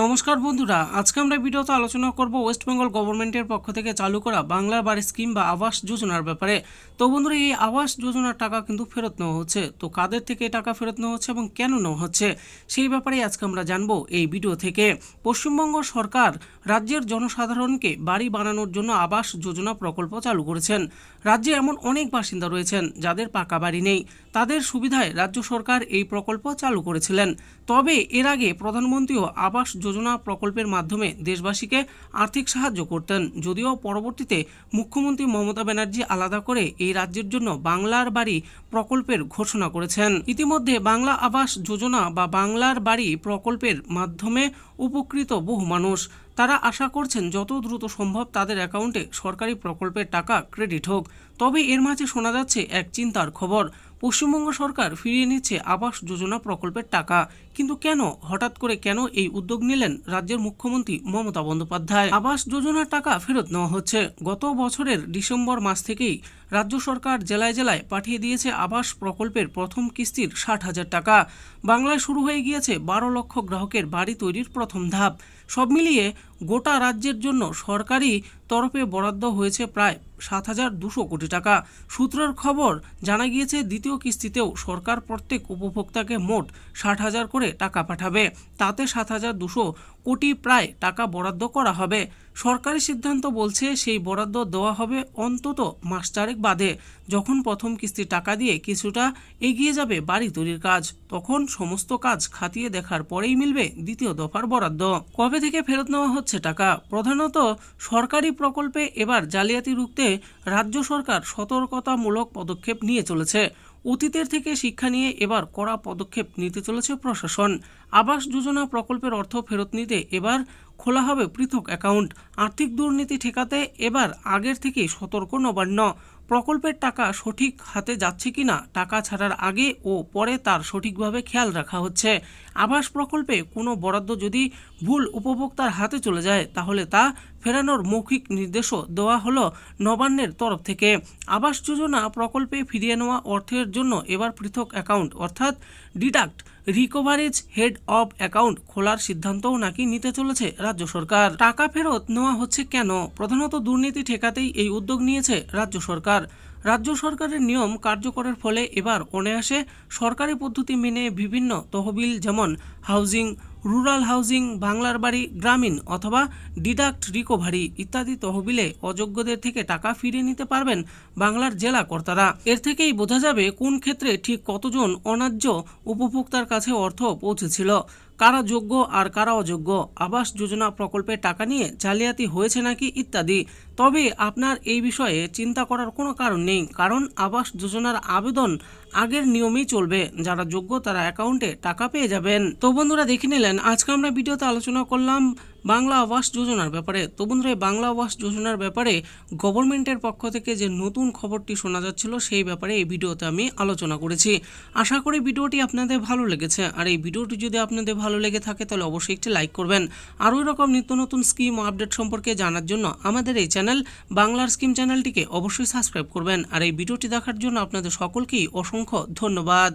নমস্কার বন্ধুরা, আজকে আমরা ভিডিওতে আলোচনা করব ওয়েস্ট বেঙ্গল গভর্নমেন্টের পক্ষ থেকে চালু করা বাংলার বাড়ি স্কিম বা আবাস যোজনার ব্যাপারে। তো বন্ধুরা, এই আবাস যোজনার টাকা কিন্তু ফেরত নেওয়া হচ্ছে। তো কাদের থেকে টাকা ফেরত নেওয়া হচ্ছে এবং কেন নেওয়া হচ্ছে সেই ব্যাপারে আজকে আমরা জানবো এই ভিডিও থেকে। পশ্চিমবঙ্গ সরকার রাজ্যের জনসাধারণকে বাড়ি বানানোর জন্য আবাস যোজনা প্রকল্প চালু করেছেন। রাজ্যে এমন অনেক বাসিন্দা রয়েছেন যাদের পাকা বাড়ি নেই, তাদের সুবিধায় রাজ্য সরকার এই প্রকল্প চালু করেছিলেন। তবে এর আগে প্রধানমন্ত্রীও আবাস যোজনা প্রকল্পের মাধ্যমে দেশবাসীকে আর্থিক সাহায্য করতেন, যদিও পরবর্তীতে মুখ্যমন্ত্রী মমতা ব্যানার্জি আলাদা করে এই রাজ্যের জন্য বাংলার বাড়ি প্রকল্পের ঘোষণা করেছেন। ইতিমধ্যে বাংলা আবাস যোজনা বা বাংলার বাড়ি প্রকল্পের মাধ্যমে উপকৃত বহু মানুষ। তারা আশা করছেন যত দ্রুত সম্ভব তাদের অ্যাকাউন্টে সরকারি প্রকল্পের টাকা ক্রেডিট হোক। তবে এর মাঝে শোনা যাচ্ছে এক চিন্তার খবর, পশ্চিমবঙ্গ সরকার ফিরিয়ে নিচ্ছে আবাস যোজনা প্রকল্পের টাকা। কিন্তু কেন, হঠাৎ করে কেন এই উদ্যোগ নিলেন রাজ্যের মুখ্যমন্ত্রী মমতা বন্দ্যোপাধ্যায়? আবাস যোজনার টাকা ফেরত নেওয়া হচ্ছে। গত বছরের ডিসেম্বর মাস থেকেই রাজ্য সরকার জেলায় জেলায় পাঠিয়ে দিয়েছে আবাস প্রকল্পের প্রথম কিস্তির 60,000 টাকা। বাংলায় শুরু হয়ে গিয়েছে 12 লক্ষ গ্রাহকের বাড়ি তৈরির প্রথম ধাপ। সব মিলিয়ে গোটা রাজ্যের জন্য সরকারি তরফে বরাদ্দ হয়েছে প্রায় 7,200 কোটি টাকা। সূত্রের খবর, জানা গিয়েছে দ্বিতীয় কিস্তিতেও সরকার প্রত্যেক উপভোক্তাকে মোট 60,000 করে টাকা পাঠাবে। তাতে 7,200 কোটি প্রায় টাকা বরাদ্দ করা হবে। সরকারি সিদ্ধান্ত বলছে সেই বরাদ্দ দেওয়া হবে অন্তত মাস চারেক বাদে, যখন প্রথম কিস্তির টাকা দিয়ে কিছুটা এগিয়ে যাবে বাড়ি তৈরির কাজ। তখন সমস্ত কাজ খাতিয়ে দেখার পরেই মিলবে দ্বিতীয় দফার বরাদ্দ। কবে থেকে ফেরত নেওয়া হচ্ছে টাকা? প্রধানত সরকারি প্রকল্পে এবার জালিয়াতি রুখতে রাজ্য সরকার সতর্কতামূলক পদক্ষেপ নিয়ে চলেছে। অতীতের থেকে শিক্ষা নিয়ে এবার কড়া পদক্ষেপ নিতে চলেছে প্রশাসন। আবাস যোজনা প্রকল্পের অর্থ ফেরত নিতে এবার খোলা হবে পৃথক অ্যাকাউন্ট। আর্থিক দুর্নীতি ঠেকাতে এবার আগের থেকেই সতর্ক নবান্ন। প্রকল্পের টাকা সঠিক হাতে যাচ্ছে কিনা টাকা ছাড়ার আগে ও পরে তার সঠিকভাবে খেয়াল রাখা হচ্ছে। আবাস প্রকল্পে কোনো বরাদ্দ যদি ভুল উপভোক্তার হাতে চলে যায় তাহলে তা ফেরানোর মৌখিক নির্দেশও দেওয়া হলো নবান্নের তরফ থেকে। আবাস যোজনা প্রকল্পে ফিরিয়ে নেওয়া অর্থের জন্য এবার পৃথক অ্যাকাউন্ট অর্থাৎ ডিডাক্ট রিকভারেজ হেড অব অ্যাকাউন্ট খোলার সিদ্ধান্তও নাকি নিতে চলেছে রাজ্য সরকার। টাকা ফেরত নেওয়া হচ্ছে কেন? প্রধানত দুর্নীতি ঠেকাতেই এই উদ্যোগ নিয়েছে রাজ্য সরকার। রাজ্য সরকারের নিয়ম কার্যকরের ফলে এবার অনায়াসে সরকারি পদ্ধতি মেনে বিভিন্ন তহবিল যেমন হাউজিং, রুরাল হাউজিং, বাংলার বাড়ি, গ্রামীণ অথবা ডিডাক্ট রিকভারি ইত্যাদি তহবিলে অযোগ্যদের থেকে টাকা ফিরিয়ে নিতে পারবেন বাংলার জেলা কর্তারা। এর থেকেই বোঝা যাবে কোন ক্ষেত্রে ঠিক কতজন অন্যায্য উপভোক্তার কাছে অর্থ পৌঁছেছিল, কারা যোগ্য আর কারা অযোগ্য, আবাস যোজনা প্রকল্পের টাকা নিয়ে জালিয়াতি হয়েছে নাকি ইত্যাদি। তবে আপনার এই বিষয়ে চিন্তা করার কোনো কারণ নেই, কারণ আবাস যোজনার আবেদন আগের নিয়মেই চলবে। যারা যোগ্য তারা অ্যাকাউন্টে টাকা পেয়ে যাবেন। তো বন্ধুরা, দেখে নিলেন আজকে আমরা ভিডিওতে আলোচনা করলাম বাংলা আবাস যোজনার ব্যাপারে। তো বন্ধুরা, বাংলা আবাস যোজনার ব্যাপারে গভর্নমেন্টের পক্ষ থেকে যে নতুন খবরটি শোনা যাচ্ছিল সেই ব্যাপারে এই ভিডিওতে আমি আলোচনা করেছি। আশা করি ভিডিওটি আপনাদের ভালো লেগেছে। আর এই ভিডিওটি যদি আপনাদের ভালো লেগে থাকে তাহলে অবশ্যই একটি লাইক করবেন। আরও এরকম নিত্য নতুন স্কিম ও আপডেট সম্পর্কে জানার জন্য আমাদের এই চ্যানেল বাংলার স্কিম চ্যানেলটিকে অবশ্যই সাবস্ক্রাইব করবেন। আর এই ভিডিওটি দেখার জন্য আপনাদের সকলকেই অসংখ্য ধন্যবাদ।